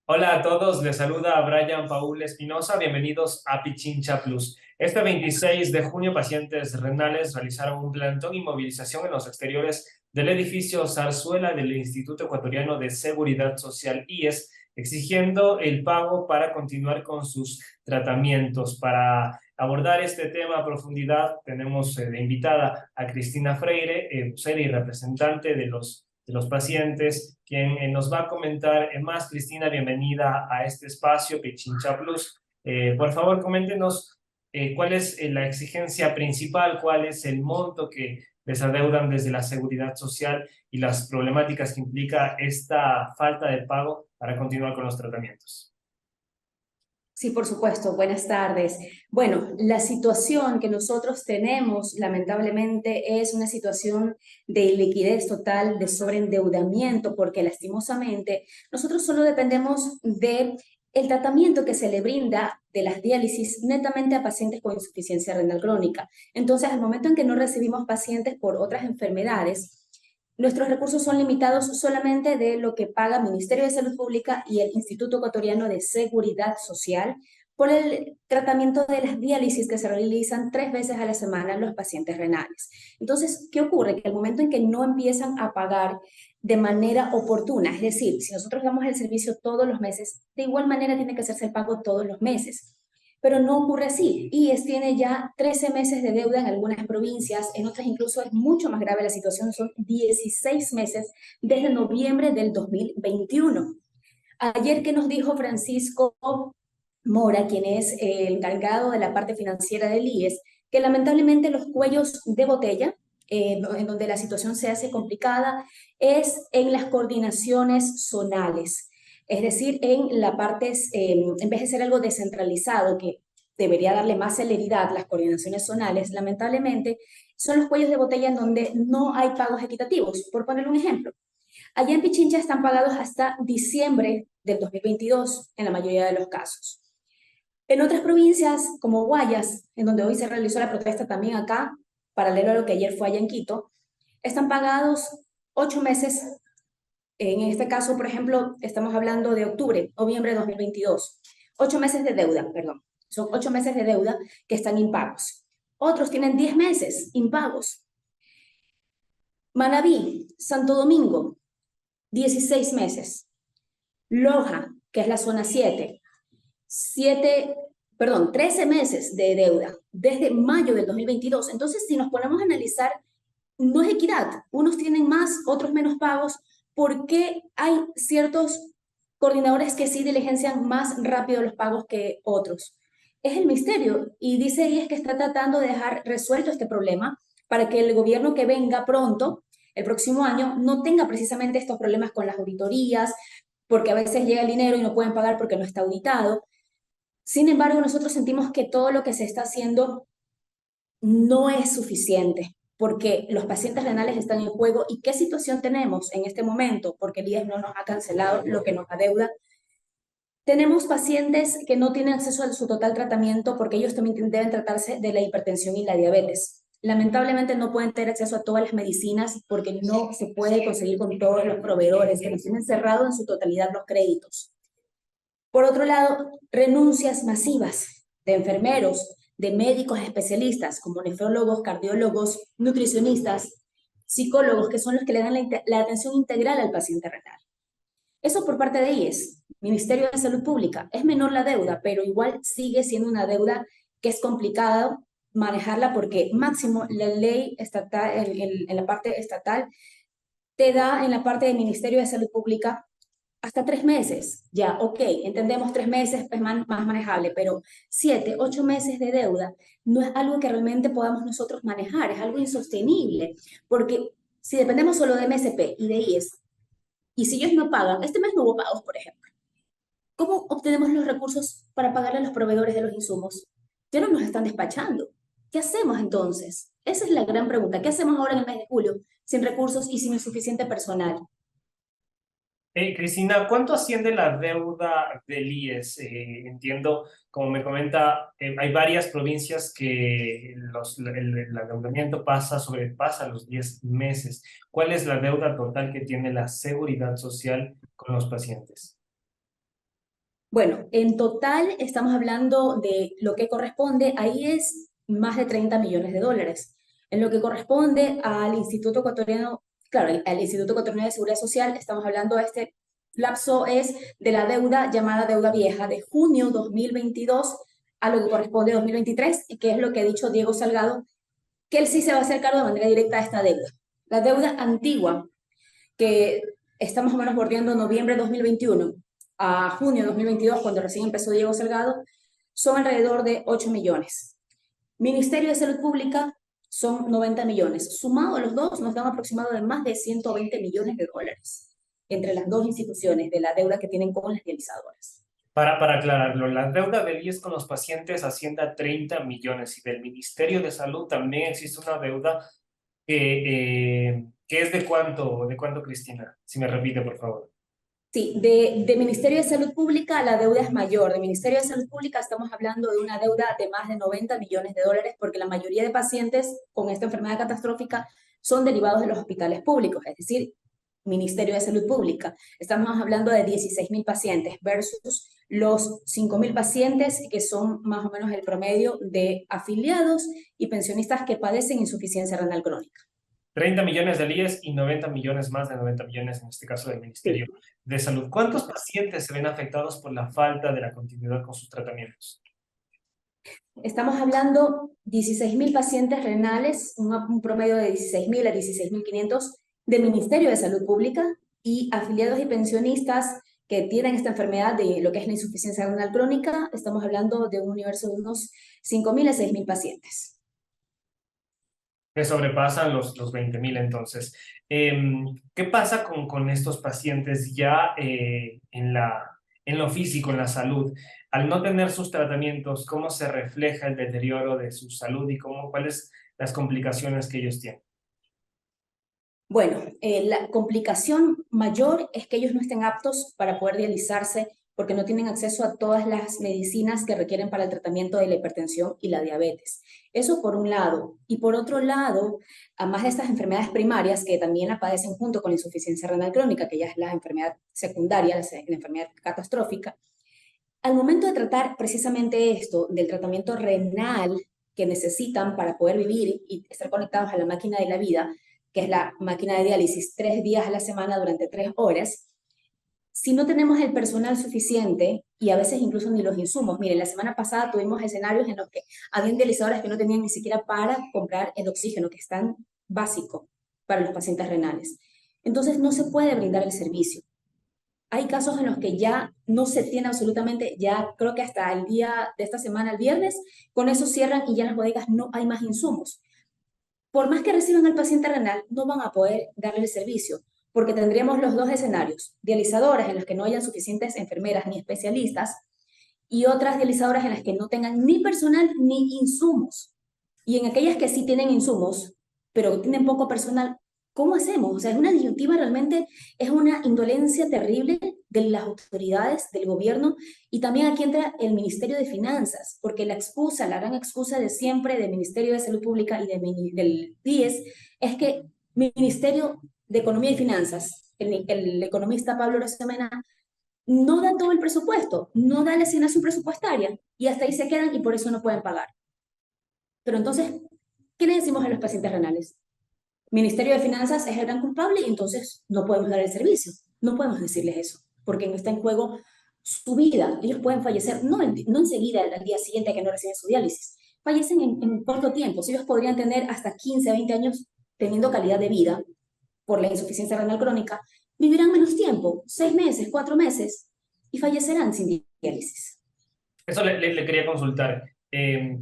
Hola a todos, les saluda Brian Paul Espinosa, bienvenidos a Pichincha Plus. Este 26 de junio, pacientes renales realizaron un plantón y movilización en los exteriores del edificio Zarzuela del Instituto Ecuatoriano de Seguridad Social, IES, exigiendo el pago para continuar con sus tratamientos. Para abordar este tema a profundidad, tenemos de invitada a Cristina Freire, vocera y representante de los pacientes, quien nos va a comentar más. Cristina, bienvenida a este espacio, Pichincha Plus. Por favor, coméntenos cuál es la exigencia principal, cuál es el monto que les adeudan desde la seguridad social y las problemáticas que implica esta falta de pago para continuar con los tratamientos. Sí, por supuesto. Buenas tardes. Bueno, la situación que nosotros tenemos, lamentablemente, es una situación de liquidez total, de sobreendeudamiento, porque lastimosamente nosotros solo dependemos de el tratamiento que se le brinda de las diálisis netamente a pacientes con insuficiencia renal crónica. Entonces, al momento en que no recibimos pacientes por otras enfermedades, nuestros recursos son limitados solamente de lo que paga el Ministerio de Salud Pública y el Instituto Ecuatoriano de Seguridad Social por el tratamiento de las diálisis que se realizan 3 veces a la semana en los pacientes renales. Entonces, ¿qué ocurre? Que al momento en que no empiezan a pagar de manera oportuna, es decir, si nosotros damos el servicio todos los meses, de igual manera tiene que hacerse el pago todos los meses. Pero no ocurre así. IES tiene ya 13 meses de deuda en algunas provincias, en otras incluso es mucho más grave la situación, son 16 meses desde noviembre del 2021. Ayer que nos dijo Francisco Mora, quien es el encargado de la parte financiera del IES, que lamentablemente los cuellos de botella, en donde la situación se hace complicada, es en las coordinaciones zonales. Es decir, en la parte, en vez de ser algo descentralizado, que debería darle más celeridad las coordinaciones zonales, lamentablemente son los cuellos de botella en donde no hay pagos equitativos. Por poner un ejemplo, allá en Pichincha están pagados hasta diciembre del 2022 en la mayoría de los casos. En otras provincias, como Guayas, en donde hoy se realizó la protesta también acá, paralelo a lo que ayer fue allá en Quito, están pagados 8 meses. En este caso, por ejemplo, estamos hablando de octubre, noviembre de 2022. 8 meses de deuda, perdón. Son 8 meses de deuda que están impagos. Otros tienen 10 meses impagos. Manabí, Santo Domingo, 16 meses. Loja, que es la zona 7, perdón, 13 meses de deuda desde mayo del 2022. Entonces, si nos ponemos a analizar, no es equidad. Unos tienen más, otros menos pagos. ¿Por qué hay ciertos coordinadores que sí diligencian más rápido los pagos que otros? Es el misterio. Y dice ella que está tratando de dejar resuelto este problema para que el gobierno que venga pronto, el próximo año, no tenga precisamente estos problemas con las auditorías, porque a veces llega el dinero y no pueden pagar porque no está auditado. Sin embargo, nosotros sentimos que todo lo que se está haciendo no es suficiente porque los pacientes renales están en juego. ¿Y qué situación tenemos en este momento? Porque el IES no nos ha cancelado lo que nos adeuda. Tenemos pacientes que no tienen acceso a su total tratamiento porque ellos también deben tratarse de la hipertensión y la diabetes. Lamentablemente no pueden tener acceso a todas las medicinas porque no se puede conseguir con todos los proveedores que nos tienen cerrado en su totalidad los créditos. Por otro lado, renuncias masivas de enfermeros, de médicos especialistas como nefrólogos, cardiólogos, nutricionistas, psicólogos, que son los que le dan la atención integral al paciente renal. Eso por parte de IES, Ministerio de Salud Pública. Es menor la deuda, pero igual sigue siendo una deuda que es complicado manejarla porque máximo la ley estatal, en la parte estatal, te da en la parte del Ministerio de Salud Pública hasta 3 meses. Ya, ok, entendemos 3 meses es más manejable, pero 7, 8 meses de deuda no es algo que realmente podamos nosotros manejar, es algo insostenible, porque si dependemos solo de MSP y de IES, y si ellos no pagan, este mes no hubo pagos, por ejemplo, ¿cómo obtenemos los recursos para pagarle a los proveedores de los insumos? Ya no nos están despachando. ¿Qué hacemos entonces? Esa es la gran pregunta. ¿Qué hacemos ahora en el mes de julio sin recursos y sin suficiente personal? Cristina, ¿cuánto asciende la deuda del IES? Entiendo, como me comenta, hay varias provincias que el adeudamiento sobrepasa los 10 meses. ¿Cuál es la deuda total que tiene la seguridad social con los pacientes? Bueno, en total estamos hablando de lo que corresponde, ahí es más de 30 millones de dólares. En lo que corresponde al Instituto Ecuatoriano, claro, al Instituto Ecuatoriano de Seguridad Social, estamos hablando de este lapso es de la deuda llamada deuda vieja de junio 2022 a lo que corresponde 2023, y que es lo que ha dicho Diego Salgado, que él sí se va a hacer cargo de manera directa de esta deuda. La deuda antigua, que estamos más o menos bordeando noviembre de 2021 a junio de 2022, cuando recién empezó Diego Salgado, son alrededor de 8 millones. Ministerio de Salud Pública son 90 millones. Sumado a los dos, nos dan aproximado de más de 120 millones de dólares entre las dos instituciones de la deuda que tienen con las realizadoras. Para aclararlo, la deuda del IES con los pacientes asciende a 30 millones y del Ministerio de Salud también existe una deuda que es de cuánto, Cristina? Si me repite, por favor. Sí, de Ministerio de Salud Pública la deuda es mayor. De Ministerio de Salud Pública estamos hablando de una deuda de más de 90 millones de dólares porque la mayoría de pacientes con esta enfermedad catastrófica son derivados de los hospitales públicos, es decir, Ministerio de Salud Pública. Estamos hablando de 16.000 pacientes versus los 5.000 pacientes que son más o menos el promedio de afiliados y pensionistas que padecen insuficiencia renal crónica. 30 millones del IES y 90 millones, más de 90 millones en este caso del Ministerio Sí. de Salud. ¿Cuántos pacientes se ven afectados por la falta de la continuidad con sus tratamientos? Estamos hablando 16.000 pacientes renales, un promedio de 16.000 a 16.500 del Ministerio de Salud Pública y afiliados y pensionistas que tienen esta enfermedad de lo que es la insuficiencia renal crónica. Estamos hablando de un universo de unos 5.000 a 6.000 pacientes. Que sobrepasan los 20.000 entonces. ¿Qué pasa con estos pacientes ya en lo físico, en la salud? Al no tener sus tratamientos, ¿cómo se refleja el deterioro de su salud y cuáles las complicaciones que ellos tienen? Bueno, la complicación mayor es que ellos no estén aptos para poder dializarse porque no tienen acceso a todas las medicinas que requieren para el tratamiento de la hipertensión y la diabetes. Eso por un lado. Y por otro lado, además de estas enfermedades primarias que también la padecen junto con la insuficiencia renal crónica, que ya es la enfermedad secundaria, la enfermedad catastrófica, al momento de tratar precisamente esto, del tratamiento renal que necesitan para poder vivir y estar conectados a la máquina de la vida, que es la máquina de diálisis 3 días a la semana durante 3 horas, si no tenemos el personal suficiente y a veces incluso ni los insumos. Miren, la semana pasada tuvimos escenarios en los que habían dializadoras que no tenían ni siquiera para comprar el oxígeno, que es tan básico para los pacientes renales. Entonces no se puede brindar el servicio. Hay casos en los que ya no se tiene absolutamente, ya creo que hasta el día de esta semana, el viernes, con eso cierran y ya en las bodegas no hay más insumos. Por más que reciban al paciente renal, no van a poder darle el servicio, porque tendríamos los dos escenarios, dializadoras en las que no hayan suficientes enfermeras ni especialistas, y otras dializadoras en las que no tengan ni personal ni insumos. Y en aquellas que sí tienen insumos, pero tienen poco personal, ¿cómo hacemos? O sea, es una disyuntiva realmente, es una indolencia terrible de las autoridades, del gobierno, y también aquí entra el Ministerio de Finanzas, porque la excusa, la gran excusa de siempre del Ministerio de Salud Pública y del PIES es que Ministerio de Economía y Finanzas, el economista Pablo Rosemena, no da todo el presupuesto, no da la asignación presupuestaria, y hasta ahí se quedan y por eso no pueden pagar. Pero entonces, ¿qué le decimos a los pacientes renales? Ministerio de Finanzas es el gran culpable y entonces no podemos dar el servicio. No podemos decirles eso, porque no está en juego su vida. Ellos pueden fallecer, no enseguida, al día siguiente que no reciben su diálisis. Fallecen en corto tiempo. Si ellos podrían tener hasta 15, 20 años teniendo calidad de vida por la insuficiencia renal crónica, vivirán menos tiempo, 6 meses, 4 meses, y fallecerán sin diálisis. Eso le quería consultar.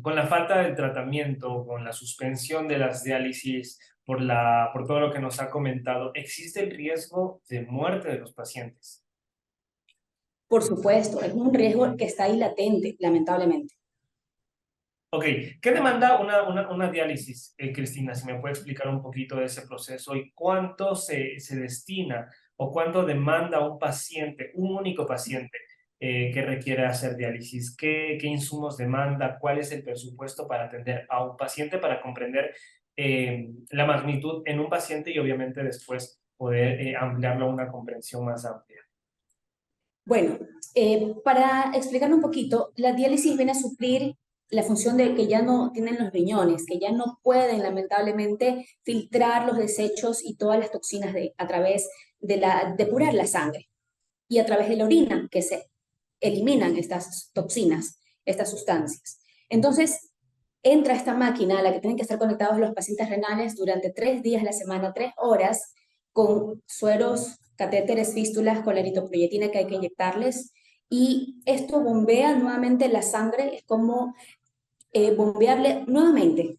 Con la falta de tratamiento, con la suspensión de las diálisis, por todo lo que nos ha comentado, ¿existe el riesgo de muerte de los pacientes? Por supuesto, es un riesgo que está ahí latente, lamentablemente. Ok, ¿qué demanda una diálisis, Cristina? Si me puede explicar un poquito de ese proceso y cuánto se destina o cuánto demanda un paciente, un único paciente que requiere hacer diálisis. ¿Qué insumos demanda? ¿Cuál es el presupuesto para atender a un paciente para comprender la magnitud en un paciente y obviamente después poder ampliarlo a una comprensión más amplia? Bueno, para explicarlo un poquito, la diálisis viene a suplir la función de que ya no tienen los riñones, que ya no pueden lamentablemente filtrar los desechos y todas las toxinas a través de depurar la sangre y a través de la orina, que se eliminan estas toxinas, estas sustancias. Entonces, entra esta máquina a la que tienen que estar conectados los pacientes renales durante 3 días a la semana, 3 horas, con sueros, catéteres, fístulas, con la eritropoyetina que hay que inyectarles. Y esto bombea nuevamente la sangre, es como bombearle nuevamente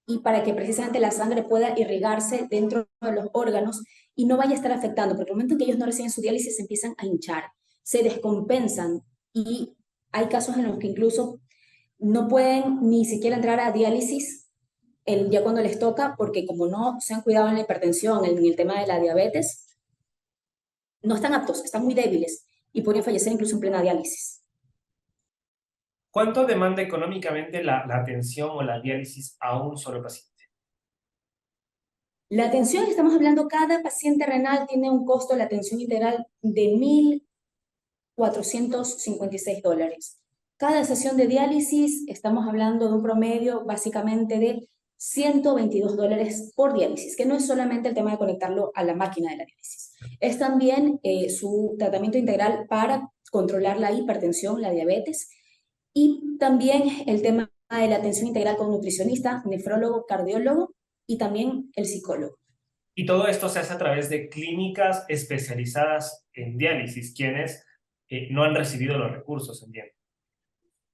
y para que precisamente la sangre pueda irrigarse dentro de los órganos y no vaya a estar afectando, porque el momento en que ellos no reciben su diálisis se empiezan a hinchar, se descompensan y hay casos en los que incluso no pueden ni siquiera entrar a diálisis ya cuando les toca, porque como no se han cuidado en la hipertensión, en el tema de la diabetes, no están aptos, están muy débiles y podrían fallecer incluso en plena diálisis. ¿Cuánto demanda económicamente la atención o la diálisis a un solo paciente? La atención, estamos hablando, cada paciente renal tiene un costo, la atención integral de 1.456 dólares. Cada sesión de diálisis, estamos hablando de un promedio básicamente de 122 dólares por diálisis, que no es solamente el tema de conectarlo a la máquina de la diálisis, es también su tratamiento integral para controlar la hipertensión, la diabetes, y también el tema de la atención integral con nutricionista, nefrólogo, cardiólogo y también el psicólogo. Y todo esto se hace a través de clínicas especializadas en diálisis, quienes no han recibido los recursos, entiendo.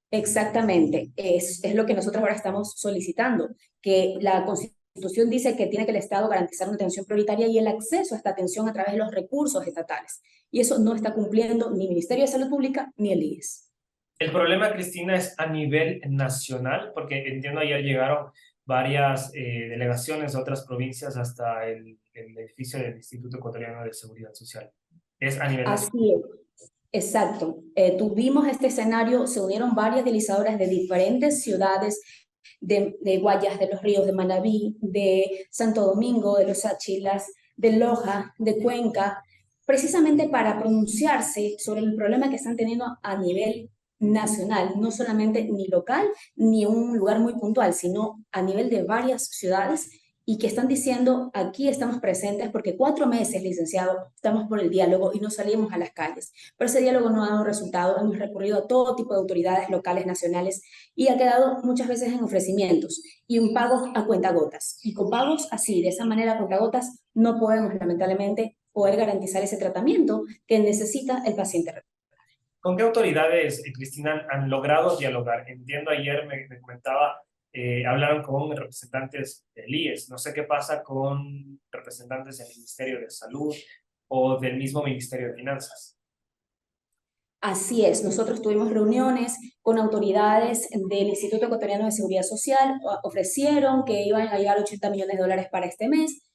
Exactamente, es lo que nosotros ahora estamos solicitando, que la Constitución dice que tiene que el Estado garantizar una atención prioritaria y el acceso a esta atención a través de los recursos estatales. Y eso no está cumpliendo ni el Ministerio de Salud Pública ni el IES. El problema, Cristina, es a nivel nacional, porque entiendo ayer llegaron varias delegaciones de otras provincias hasta el edificio del Instituto Ecuatoriano de Seguridad Social. Es a nivel nacional. Así es, exacto. Tuvimos este escenario, se unieron varias dializadoras de diferentes ciudades, de Guayas, de Los Ríos, de Manabí, de Santo Domingo, de Los Achilas, de Loja, de Cuenca, precisamente para pronunciarse sobre el problema que están teniendo a nivel nacional, no solamente ni local ni un lugar muy puntual, sino a nivel de varias ciudades y que están diciendo, aquí estamos presentes porque 4 meses, licenciado, estamos por el diálogo y no salimos a las calles. Pero ese diálogo no ha dado resultado, hemos recurrido a todo tipo de autoridades locales, nacionales, y ha quedado muchas veces en ofrecimientos y un pago a cuentagotas. Y con pagos así, de esa manera, a cuentagotas, no podemos lamentablemente poder garantizar ese tratamiento que necesita el paciente. ¿Con qué autoridades, Cristina, han logrado dialogar? Entiendo, ayer me comentaba, hablaron con representantes del IES. No sé qué pasa con representantes del Ministerio de Salud o del mismo Ministerio de Finanzas. Así es, nosotros tuvimos reuniones con autoridades del Instituto Ecuatoriano de Seguridad Social, ofrecieron que iban a llegar 80 millones de dólares para este mes.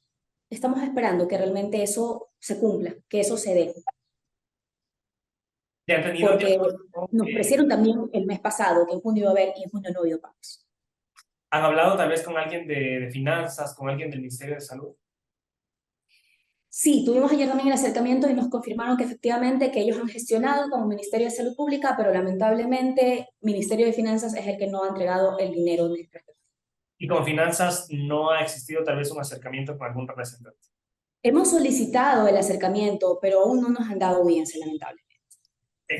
Estamos esperando que realmente eso se cumpla, que eso se dé, ¿Ya han tenido porque diálogo? nos ofrecieron también el mes pasado que en junio iba a haber y en junio no ha habido pagos. ¿Han hablado tal vez con alguien de finanzas, con alguien del Ministerio de Salud? Sí, tuvimos ayer también el acercamiento y nos confirmaron que efectivamente que ellos han gestionado como Ministerio de Salud Pública, pero lamentablemente Ministerio de Finanzas es el que no ha entregado el dinero de Y con finanzas no ha existido tal vez un acercamiento con algún representante. Hemos solicitado el acercamiento, pero aún no nos han dado audiencia, lamentablemente.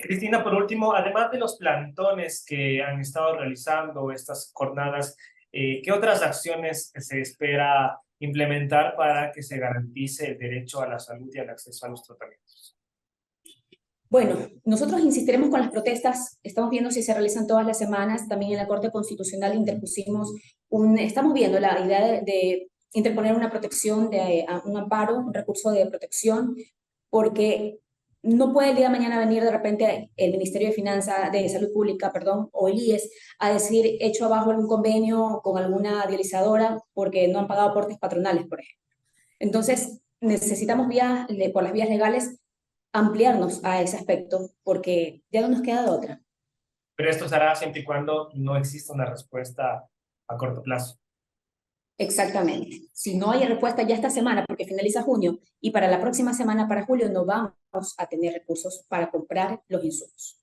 Cristina, por último, además de los plantones que han estado realizando estas jornadas, ¿qué otras acciones se espera implementar para que se garantice el derecho a la salud y al acceso a los tratamientos? Bueno, nosotros insistiremos con las protestas, estamos viendo si se realizan todas las semanas, también en la Corte Constitucional interpusimos estamos viendo la idea de interponer una protección, un amparo, un recurso de protección, porque no puede el día de mañana venir de repente el Ministerio de Finanzas, de Salud Pública, perdón, o el IES, a decir, hecho abajo algún convenio con alguna dializadora porque no han pagado aportes patronales, por ejemplo. Entonces, necesitamos por las vías legales ampliarnos a ese aspecto porque ya no nos queda de otra. Pero esto se hará siempre y cuando no exista una respuesta a corto plazo. Exactamente. Si no hay respuesta ya esta semana, porque finaliza junio, y para la próxima semana, para julio, no vamos a tener recursos para comprar los insumos.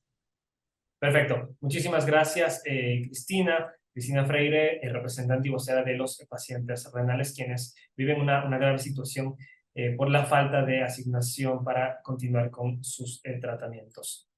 Perfecto. Muchísimas gracias, Cristina. Cristina Freire, representante y vocera de los pacientes renales, quienes viven una grave situación por la falta de asignación para continuar con sus tratamientos.